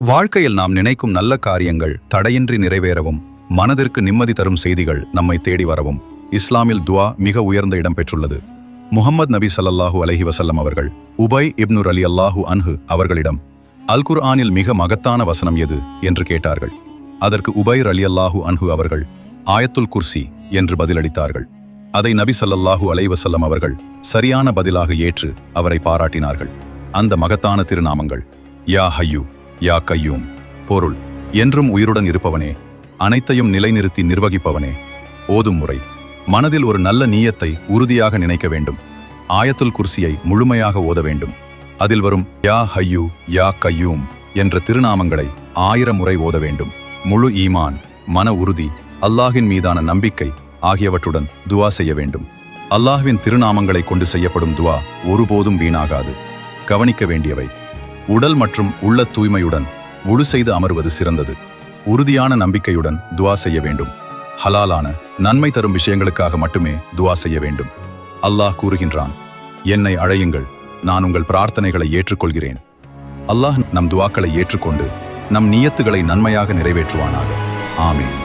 வாழ்க்கையில் நாம் நினைக்கும் நல்ல காரியங்கள் தடையின்றி நிறைவேறவும் மனதிற்கு நிம்மதி தரும் செய்திகள் நம்மை தேடி வரவும் இஸ்லாமில் துவா மிக உயர்ந்த இடம் பெற்றுள்ளது. முஹம்மது நபி ஸல்லல்லாஹு அலைஹி வஸல்லம் அவர்கள் உபை இப்னு ரலியல்லாஹு அன்ஹு அவர்களிடம் அல் குர்ஆனில் மிக மகத்தான வசனம் எது என்று கேட்டார்கள். அதற்கு உபை ரலியல்லாஹு அன்ஹு அவர்கள் ஆயத்துல் குர்சி என்று பதிலளித்தார்கள். அதை நபி ஸல்லல்லாஹு அலைஹி வஸல்லம் அவர்கள் சரியான பதிலாக ஏற்று அவரை பாராட்டினார்கள். அந்த மகத்தான திருநாமங்கள் யா ஹய்யூ யா கய்யூம். பொருள்: என்றும் உயிருடன் இருப்பவனே, அனைத்தையும் நிலைநிறுத்தி நிர்வகிப்பவனே. ஓதும் முறை: மனதில் ஒரு நல்ல நீயத்தை உறுதியாக நினைக்க வேண்டும். ஆயத்துல் குர்சியை முழுமையாக ஓத வேண்டும். அதில் வரும் யா ஹய்யூ யா கய்யூம் என்ற திருநாமங்களை 1000 முறை ஓத வேண்டும். முழு ஈமான், மன உறுதி, அல்லாஹ்வின் மீதான நம்பிக்கை ஆகியவற்றுடன் துவா செய்ய வேண்டும். அல்லாஹ்வின் திருநாமங்களை கொண்டு செய்யப்படும் துவா ஒருபோதும் வீணாகாது. கவனிக்க வேண்டியவை: உடல் மற்றும் உள்ள தூய்மையுடன் முழு செய்து அமர்வது சிறந்தது. உறுதியான நம்பிக்கையுடன் துவா செய்ய வேண்டும். ஹலாலான நன்மை தரும் விஷயங்களுக்காக மட்டுமே துவா செய்ய வேண்டும். அல்லாஹ் கூறுகின்றான், என்னை அழையுங்கள், நான் உங்கள் பிரார்த்தனைகளை ஏற்றுக்கொள்கிறேன். அல்லாஹ் நம் துவாக்களை ஏற்றுக்கொண்டு நம் நியத்துகளை நன்மையாக நிறைவேற்றுவானாக. ஆமீன்.